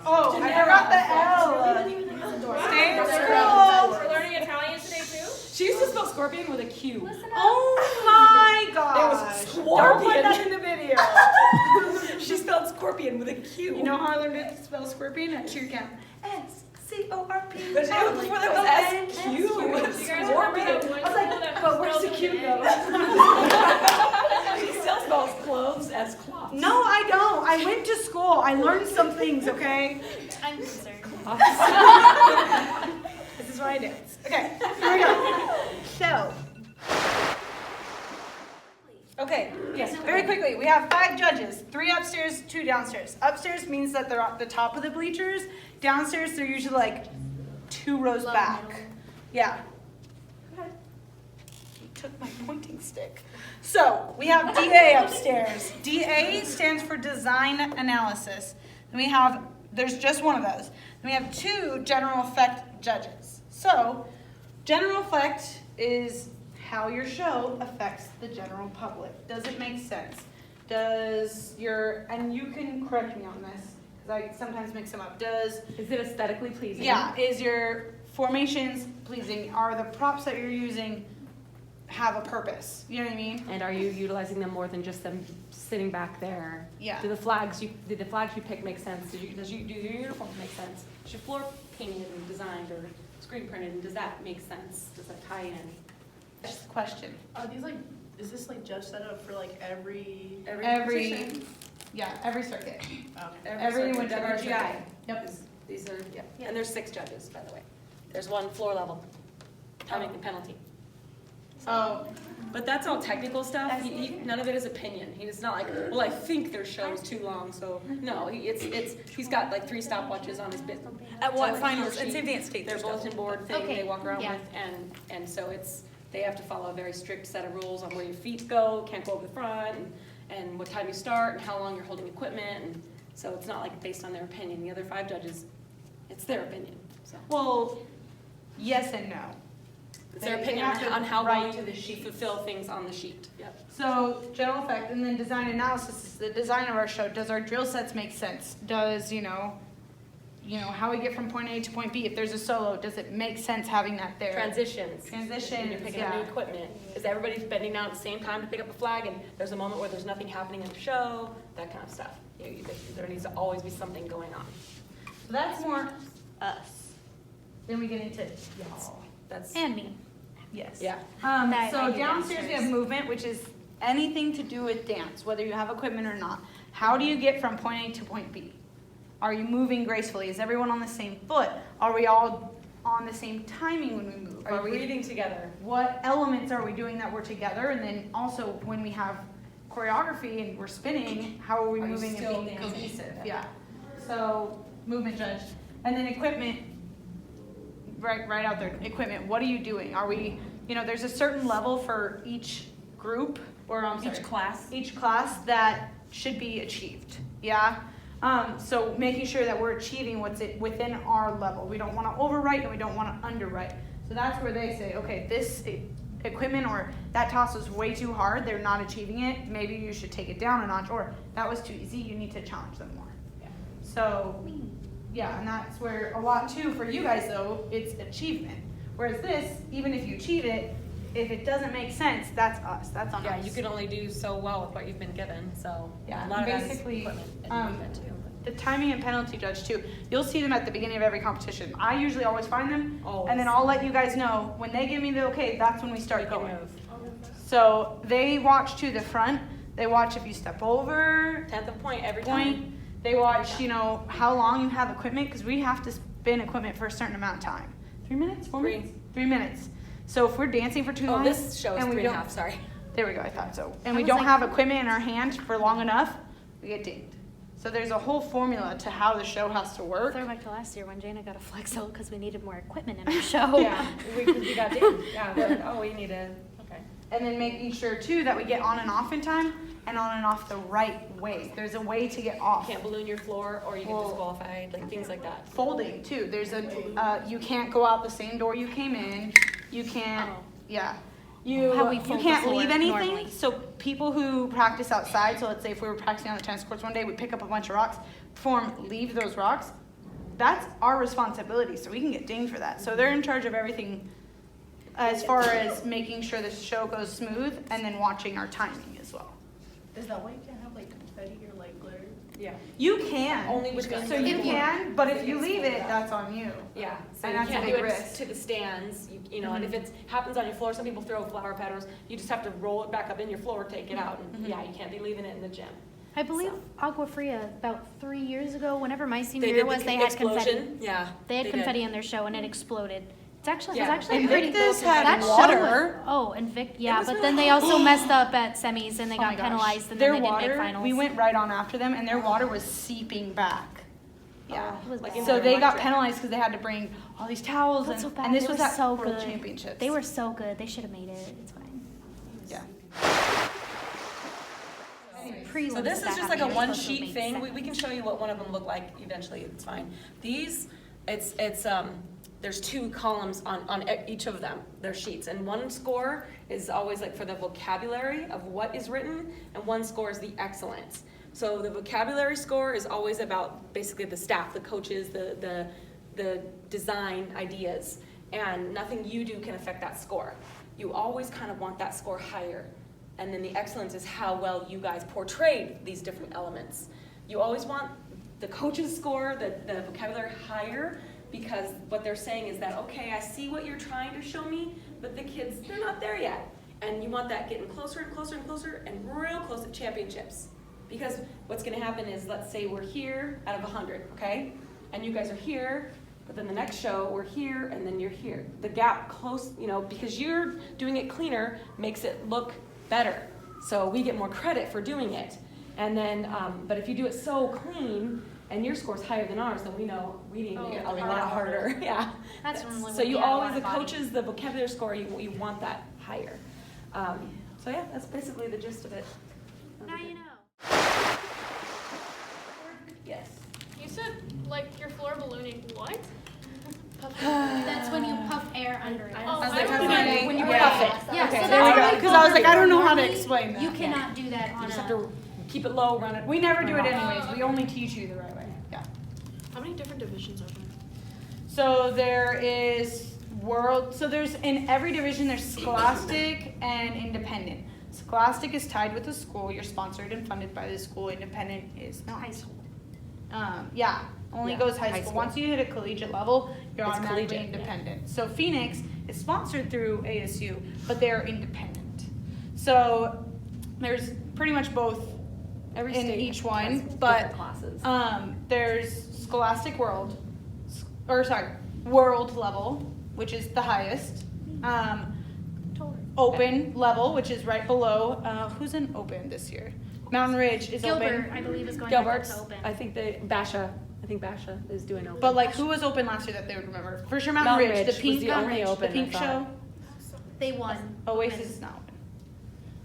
Oh, I forgot the L. Stay in school. We're learning Italian today too? She used to spell scorpion with a Q. Oh my gosh. It was scorpion. Don't put that in the video. She spelled scorpion with a Q. You know how I learned to spell scorpion? At cheer camp. S-C-O-R-P. But before that was S-Q. You guys remember that one I was like, school that but where's the spelled Q with go? an She still spells cloves as cloths. No, I don't. I went to school. I learned some things, okay? I'm concerned. This is why I dance. Okay, here we go. So, okay, yes, very quickly. We have 5 judges, 3 upstairs, 2 downstairs. Upstairs means that they're at the top of the bleachers. Downstairs, they're usually like 2 rows back. Yeah. You took my pointing stick. So, we have DA upstairs. DA stands for design analysis. Then we have, there's just one of those. Then we have 2 general effect judges. So, general effect is how your show affects the general public. Does it make sense? Does your, and you can correct me on this, because I sometimes mix them up. Is it aesthetically pleasing? Yeah, is your formations pleasing? Are the props that you're using have a purpose? You know what I mean? And are you utilizing them more than just them sitting back there? Yeah. Do the flags you pick make sense? Do your uniforms make sense? Is your floor painted and designed or screen printed, and does that make sense? Does that tie in? That's the question. Are these like, is this like judge setup for like every? Competition? Yeah, every circuit. Okay. Every circuit, whichever WGI. circuit. Yep. These are, yeah. And there's 6 judges, by the way. There's 1 floor level, timing and penalty. Oh, But that's all technical stuff. None of it is opinion. He's not like, well, I think their show is too long, so no. He's got like 3 stopwatches on his bit. at what So finals? he or And she- same thing at state. Their There's bulletin board thing Okay, they walk around yeah. with, and so they have to follow a very strict set of rules on where your feet go, can't go over the front, and what time you start, and how long you're holding equipment, and so it's not like based on their opinion. The other 5 judges, it's their opinion, so. Well, yes and no. It's their They opinion have to on how write well to the you sheets. fulfill things on the sheet. Yep. So general effect, and then design analysis is the design of our show. Does our drill sets make sense? Does, you know, how we get from point A to point B, if there's a solo, does it make sense having that there? Transitions. When Transitions, you're picking up new equipment. Is everybody bending down at the same time to pick up a flag, and there's a moment where there's nothing happening in the show, that kind of stuff. There needs to always be something going on. So that's more us. Then we get into y'all. That's, And me. Yes. yeah. I So do downstairs we have downstairs. movement, which is anything to do with dance, whether you have equipment or not. How do you get from point A to point B? Are you moving gracefully? Is everyone on the same foot? Are we all on the same timing when we move? Are you breathing together? What elements are we doing that we're together? And then also when we have choreography and we're spinning, how are we Are you moving still and being dancing? cohesive? Yeah. So movement judge. And then equipment, right out there. Equipment, what are you doing? Are we, there's a certain level for each group, or Each class? each class that should be achieved. Yeah? So making sure that we're achieving what's within our level. We don't want to overwrite and we don't want to underwrite. So that's where they say, okay, this equipment or that toss was way too hard, they're not achieving it, maybe you should take it down a notch, or that was too easy, you need to challenge them more. Yeah. So, yeah, and that's where a lot too, for you guys though, it's achievement. Whereas this, even if you achieve it, if it doesn't make sense, that's us, that's on us. Yeah, you can only do so well with what you've been given, so. Yeah, A lot of that is basically, equipment and movement too. The timing and penalty judge too. You'll see them at the beginning of every competition. I usually always find them, Always. and then I'll let you guys know when they give me the okay. That's when we You start can going. move. So they watch to the front. They watch if you step over, 10th of point every point. time. They watch, how long you have equipment, because we have to spin equipment for a certain amount of time. 3 minutes? 4 Three. minutes? 3 minutes. So if we're dancing for too Oh, long, this show is and we 3.5, don't- sorry. There we go. I thought so. And I we was don't like- have equipment in our hand for long enough, we get dinged. So there's a whole formula to how the show has to work. Throwback to last year when Jana got a flexo because we needed more equipment in our show. Yeah, we got dinged. Yeah, we're like, oh, we need a, okay. And then making sure too that we get on and off in time and on and off the right way. There's a way to get off. Can't balloon your floor or you get Well- disqualified, like things like that. Folding too. There's you can't go out the same door you came in. You can't, Oh. yeah. You How we fold the can't floor leave anything. normally. So people who practice outside, so let's say if we were practicing on the tennis courts one day, we pick up a bunch of rocks, leave those rocks, that's our responsibility, so we can get dinged for that. So they're in charge of everything as far as making sure the show goes smooth and then watching our timing as well. Is that why you can't have like confetti or like glitter? Yeah. You can. Only between So you people. can, but if you It's leave split it, up. that's on you. Yeah, so And you that's a can't big do it risk. to the stands, you know, and if it happens on your floor, some people throw flower petals, you just have to roll it back up in your floor, take it out, and yeah, you can't be leaving it in the gym. I believe Agua Fria, about 3 years ago, whenever my senior They year did was, the they had confetti. explosion, yeah. They had did. confetti in their show and it exploded. It was Yeah. actually pretty Invictus had that show water. was, and Vic, It yeah, was but really then they also messed up at semis and they Oh my got gosh. penalized and Their then they didn't make water, finals. we went right on after them, and their water was seeping back. Yeah. It was Like bad. in So their they got electric. penalized because they had to bring all these towels, That's so and, bad. and this They was were at so World good. Championships. They were so good. They should have made it. It's fine. Yeah. Prelims So this is that just like a happened, you're supposed to one-sheet make thing. We second. can show you what one of them look like eventually, it's fine. These, there's 2 columns on each of them, their sheets. And one score is always like for the vocabulary of what is written, and one score is the excellence. So the vocabulary score is always about basically the staff, the coaches, the design ideas. And nothing you do can affect that score. You always kind of want that score higher. And then the excellence is how well you guys portrayed these different elements. You always want the coach's score, the vocabulary higher, because what they're saying is that, okay, I see what you're trying to show me, but the kids, they're not there yet. And you want that getting closer and closer and closer and real close to championships. Because what's gonna happen is, let's say we're here out of 100, okay? And you guys are here, but then the next show, we're here, and then you're here. The gap close, you know, because you're doing it cleaner makes it look better. So we get more credit for doing it. And then, but if you do it so clean and your score's higher than ours, then we know we need to make it a lot harder. Yeah. That's normally So when you we have a always, lot the of body. coaches, the vocabulary score, you want that higher. So yeah, that's basically the gist of it. Now you know. Yes. You said like your floor ballooning. What? That's when you puff air under it. Oh, As I like don't a know. when you Yeah. puff it. Yeah, Okay, so there we that's go. why Because I was like, I don't know how to normally explain that. You cannot do that You on just a. have to keep it low, run it. We never do it run it. anyways. We only teach you the right way. Yeah. How many different divisions are there? So there is so there's in every division there's scholastic and independent. Scholastic is tied with the school. You're sponsored and funded by the school. Independent is not. High school. Yeah, only Yeah, goes high high school. school. Once you hit a collegiate level, you're It's automatically collegiate, yeah. independent. So Phoenix is sponsored through ASU, but they're independent. So there's pretty much both Every in state each has one, different but classes. there's Scholastic World, World level, which is the highest. Totally. Open level, which is right below. Who's in open this year? Mountain Ridge is Gilbert, open. I believe, is going Gilbert's, to open. I think Basha is doing open. But like, who was open last year that they would remember? For sure, Mountain Mountain Ridge, Ridge the was pink, the only the open, pink I show. They won. Oasis is not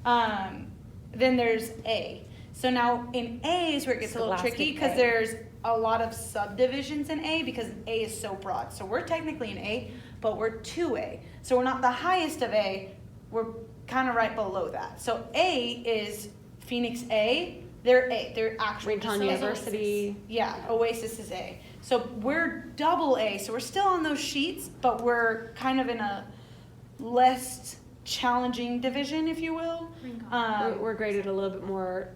open. Then there's A. So now in A is where it gets a little Scholastic tricky because A. there's a lot of subdivisions in A because A is so broad. So we're technically in A, but we're 2A. So we're not the highest of A. We're kind of right below that. So A is Phoenix A. They're A. They're actually Rincon just A. University. Yeah, Oasis is A. So we're double A. So we're still on those sheets, but we're kind of in a less challenging division, if you will. We're graded a little bit more,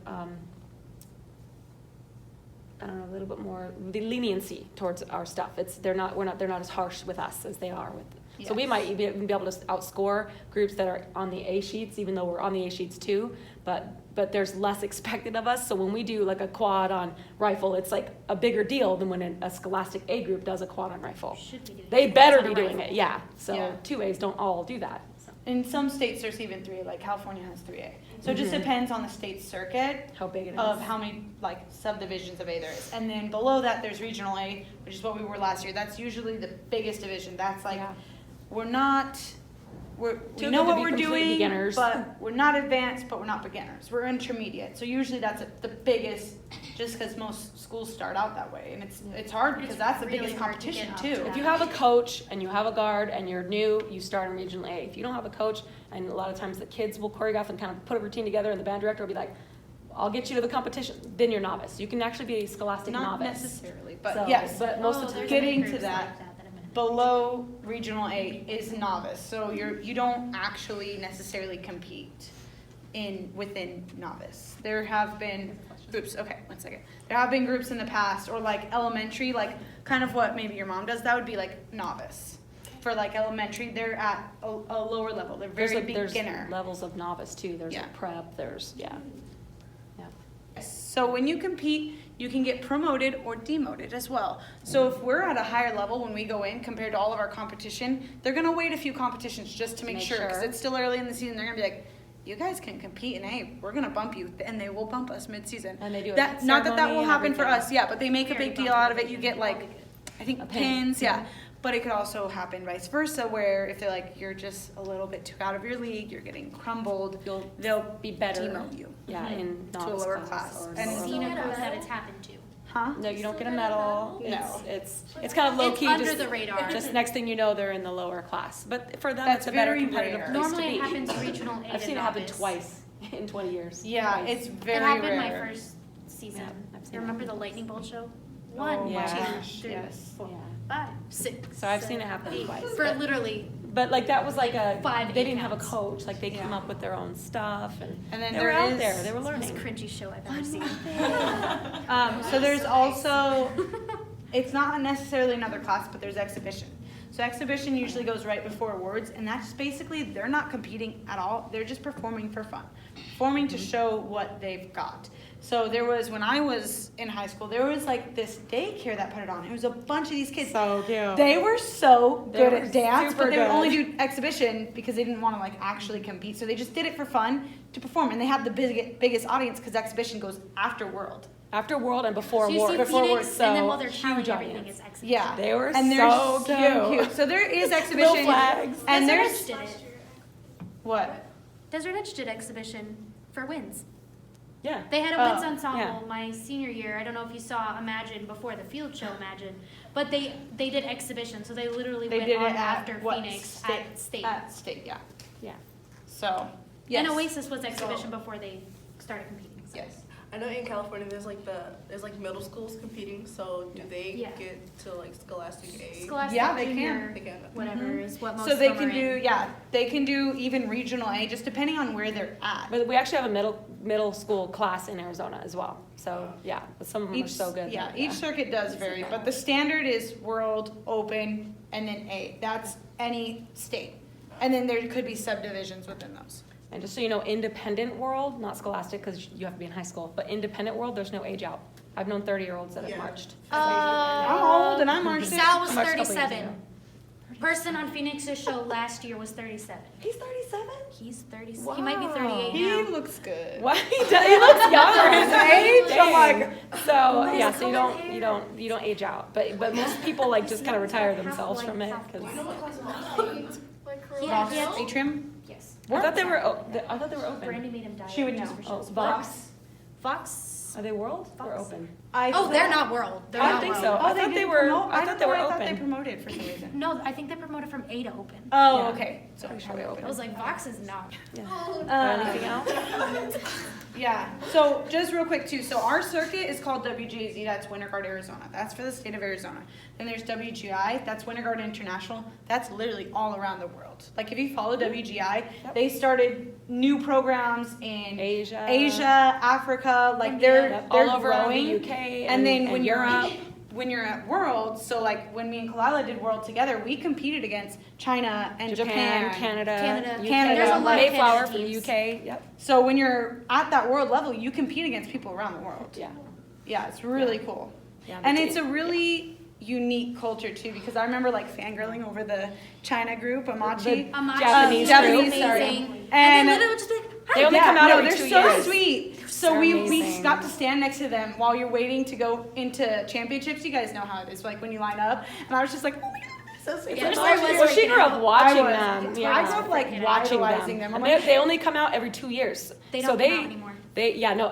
I don't know, a little bit more the leniency towards our stuff. They're not as harsh with us as they are with. So we Yes. might be able to outscore groups that are on the A sheets, even though we're on the A sheets too. But there's less expected of us. So when we do like a quad on rifle, it's like a bigger deal than when a Scholastic A group does a quad on rifle. Should be doing They it. better It's be on a doing rifle. it, yeah. So Yeah. 2As don't all do that. So In some states, there's even 3A, like California has 3A. So it just depends on the state circuit how big it is. of how many like subdivisions of A there is. And then below that, there's regional A, which is what we were last year. That's usually the biggest division. That's like, Yeah. we Too know good to what be we're complete doing, beginners. but we're not advanced, but we're not beginners. We're intermediate. So usually that's the biggest, just because most schools start out that way. And it's hard because that's the really biggest hard to get competition up too. to If that. you have a coach and you have a guard and you're new, you start in Regional A. If you don't have a coach, and a lot of times the kids will choreograph and kind of put a routine together, and the band director will be like, I'll get you to the competition. Then you're novice. You can actually be a scholastic Not novice. necessarily, but So, yes. But most of the there's time, getting groups to that, like that I'm in. below regional A is novice, so you don't actually necessarily compete within novice. There have been groups. Okay, one second. There have been groups in the past, or like elementary, like kind of what maybe your mom does. That would be like novice. For like elementary, they're at a lower level. They're very there's beginner. levels of novice too. There's Yeah. a prep. There's So when you compete, you can get promoted or demoted as well. So if we're at a higher level when we go in compared to all of our competition, they're gonna wait a few competitions just to make sure, because it's still early in the season. They're gonna be like, you guys can compete, and hey, we're gonna bump you, and they will bump us mid-season. And they do a That not that ceremony will and happen for everything. us, yeah, but they make a Very big deal out of it. You bumpy. get like, I think A pin. pins, yeah. But it could also happen vice versa, where if they're like, you're just a little bit too out of your league, you're getting crumbled, they'll be better. demote you. Yeah, in To a novice lower class. class. Or And lower Seen a level. group that it's happened to. Huh? No, you don't get a medal. No. It's kind of low It's key. under just, the radar. Just next thing you know, they're in the lower class. But for them, That's it's a better very competitive rare. place Normally to it be. happens regional A I've to seen it happen novice. twice in 20 years. Yeah, Twice. it's very It happened rare. my first season. Yeah, I've seen You it remember the happen lightning bolt show? Oh 1, my 2, gosh, 3, yes. 4, Yeah. 5, 6. So I've seen it 7, happen 8. twice. For literally But like that was like a 5, they 8 didn't have a counts. coach. Like they came Yeah. up with their own stuff and And then they there were out is- there. They were the most learning. cringy show I've ever seen. So there's also, it's not necessarily another class, but there's exhibition. So exhibition usually goes right before awards, and that's basically, they're not competing at all. They're just performing for fun, performing to show what they've got. So there was, when I was in high school, there was like this daycare that put it on. It was a bunch of these kids. So cute. They were so They good were at dance, super but they would good. only do exhibition because they didn't want to like actually compete. So they just did it for fun to perform, and they had the biggest audience because exhibition goes after World. After World and before So you World. see Before World, Phoenix, so and then while they're counting huge everything, audience. it's exhibition. Yeah, They were and they're so cute. So there is exhibition, Little flags. and Desert there's Edge did it. what? Desert Edge did exhibition for WINS. Yeah. They had a Oh, WINS ensemble yeah. my senior year. I don't know if you saw Imagine before the field show Imagine, but they did exhibition. So they literally They went did on it at after what, Phoenix state? at State. At State, yeah. Yeah. So yes, And Oasis was exhibition before they started competing. So. yes. I know in California there's like middle schools competing, so do they Yeah. get to like Scholastic A? Scholastic Yeah, they Junior, They can. whatever Mhm. is what most So they of them can are do, in. yeah, they can do even regional A, just depending on where they're at. But we actually have a middle school class in Arizona as well. So yeah, but some of them are so good. Yeah, that- each circuit does vary, but the standard is World, Open, and then A. That's any state. And then there could be subdivisions within those. And just so you know, independent world, not scholastic because you have to be in high school, but independent world, there's no age out. I've known 30-year-olds that have Yeah. marched. I'm old and I marched it. Sal was Marched a couple years 37. ago. Person on Phoenix's show last year was 37. He's 37? He's 37. He might be Wow. 38 He now. looks good. What? He looks young for his age. I'm Dang. like, so What is yeah, so you colored don't hair? you don't age out. But most people like just kind of retire themselves from it because Like Yeah, Corona. yeah. Atrium? Yes. I thought they were open. Brandy made him die. She would just know. for Oh, shows. Vox. Vox. Are they world or Vox. open? Oh, they're not world. They're I don't not think world. so. I thought they did were. promote? I thought they were I thought they open. promoted for some reason. No, I think they promoted from A to open. Oh, Yeah. okay. So Pretty sure probably they open. I was like, Vox is not. Anything else? Yeah. So just real quick too. So our circuit is called WGAZ. That's Winter Guard Arizona. That's for the state of Arizona. Then there's WGI. That's Winter Guard International. That's literally all around the world. Like if you follow WGI, they started new programs in Asia. Africa. Like they're Yep, they're all over growing. the UK And then when you're Europe. when you're at World, so like when me and Kalila did World together, we competed against China and Japan. Canada, Canada. UK. Canada. There's a lot of Mayflower Canada for the teams. UK. Yep. So when you're at that world level, you compete against people around the world. Yeah. Yeah, it's really cool. Yeah, And but it's a really unique culture too, because I remember like fangirling over the China group, Amachi. Amachi. Japanese Japanese, group. sorry. Amazing. And- they literally would just be like, They only Yeah, come out no, every they're 2 so years. sweet. So They're we amazing. got to stand next to them while you're waiting to go into championships. You guys know how it is, like when you line up. And I was just like, oh my god, they're so sweet. Yeah, So I was Well, she freaking grew up out. watching I them. was. Yeah. I grew up like Freaking out. watching idolizing them. I'm And like, they only come out every 2 years. They so don't they, come out anymore.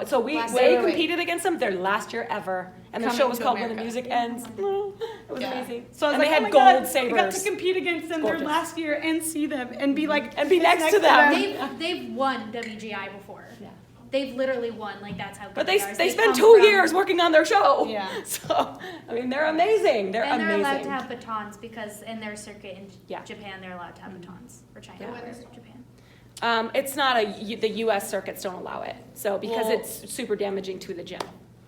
So we Last they year. Wait. competed against them their last year ever, and the Coming show was to called When the America. Music Ends. It was Yeah. amazing. So I was and like, they had oh my gold god, I got sabers to compete against them their Gorgeous. last year and see them and be like and be next to them. They've won WGI before. Yeah. they've literally won. Like that's how good But they they are. they come spend 2 from- years working on their show. Yeah. So I mean, they're amazing. They're and they're amazing. allowed to have batons because in their circuit in Yeah. Japan, they're allowed to have batons. Or China, Yeah. or Japan. It's not the U.S. circuits don't allow it. So because Well- it's super damaging to the gym.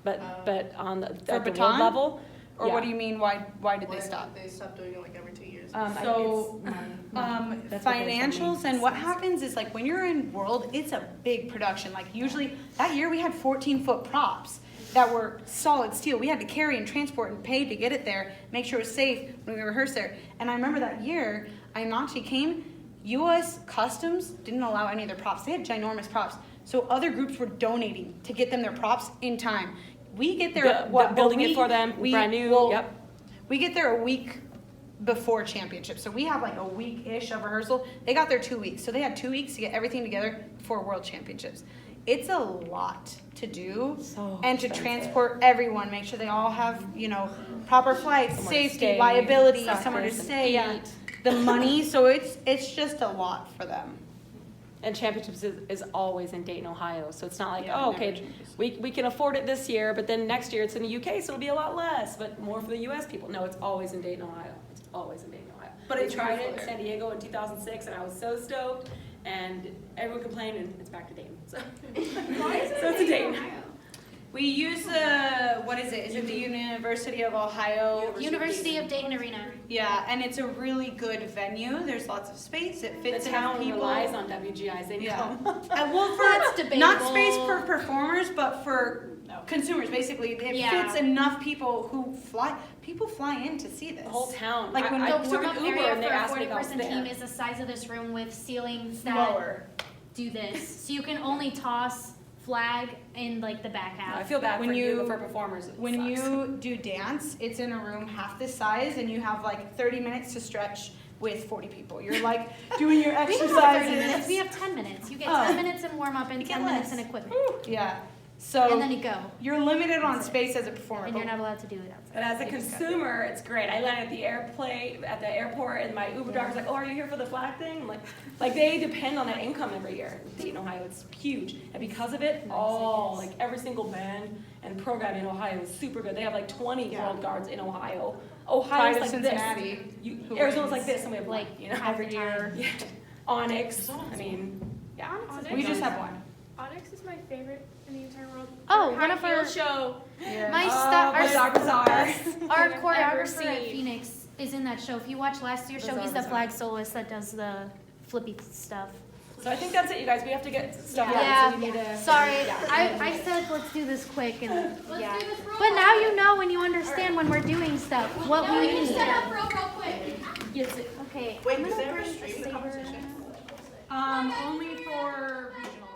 But on the, For at the baton? world level, Or yeah. what do you mean, why did Why they did stop? they stop doing it like every 2 years? So, That's what they told me. financials and what happens is like when you're in world, it's a big production. Like usually that year we had 14-foot props that were solid steel. We had to carry and transport and pay to get it there, make sure it was safe when we rehearsed there. And I remember that year, Aimachi came, U.S. Customs didn't allow any of their props. They had ginormous props. So other groups were donating to get them their props in time. We get there, building it for them, brand new, yep. We get there a week before championship. So we have like a week-ish of rehearsal. They got there 2 weeks. So they had 2 weeks to get everything together for world championships. It's a lot to do So and to expensive. transport everyone, make sure they all have, proper flights, Somewhere to safety, stay, liability, breakfast somewhere to and stay, eat. the money. So it's just a lot for them. And championships is always in Dayton, Ohio. So it's not like, Yeah, oh, never okay, changes. we can afford it this year, but then next year it's in the UK, so it'll be a lot less, but more for the US people. No, it's always in Dayton, Ohio. It's always in Dayton, Ohio. But They it's tried beautiful it in there. San Diego in 2006, and I was so stoked, and everyone complained, and it's back to Dayton. So, Why is it so it's in Dayton. Ohio? We use what is it? Is it the University of Ohio? University of Dayton Arena. Yeah, and it's a really good venue. There's lots of space. It The fits town enough people. relies on WGI's income. Well, That's for debatable. not space for performers, but for No. consumers. Basically, it Yeah. fits enough people who fly. People fly in to see this. The whole town. Like when I The took warm-up an Uber area and they for a asked me if I was 40-person there. team is the size of this room with ceilings that Lower. do this. So you can only toss flag in like the back half. I feel bad When for you, you- but for performers, it When sucks. you do dance, it's in a room half this size, and you have like 30 minutes to stretch with 40 people. You're like doing your We don't exercises. have 30 minutes. We have 10 minutes. You get Oh. 10 minutes in warm up and You get 10 minutes less. in equipment. Yeah. So And then you go. you're limited on That's it. space as a performer. And but you're not allowed to do it outside. But as a You just gotta consumer, it's great. I landed at the airport, and my Uber driver's like, "Oh, are you here for the flag thing?" I'm like they depend on that income every year. In Ohio, it's huge, and because of it, every single band and program in Ohio is super good. They have like 20 Yeah. world guards in Ohio. Pride Ohio's of like Cincinnati, this. who Arizona's wins. like this, and we have Like, every every year. time. Yeah. Onyx. I mean, yeah. We just have one. Onyx is my favorite in the entire world. Oh, Their one of high heel our- show. Yeah. My Oh, star, Bazaar. our I've choreographer ever at seen. Phoenix is in that show. If you watch last year's show, he's the Bazaar. flag soloist that does the flippy stuff. So I think that's it, you guys. We have to get stuff Yeah. done. So we need to. Sorry, Yeah. I said let's do this quick and yeah. do this real But now you know and you understand when we're doing stuff what we need. real quick. Yes. Okay. Wait, I'm does gonna they ever bring a stream the saber. competition? Only for regional.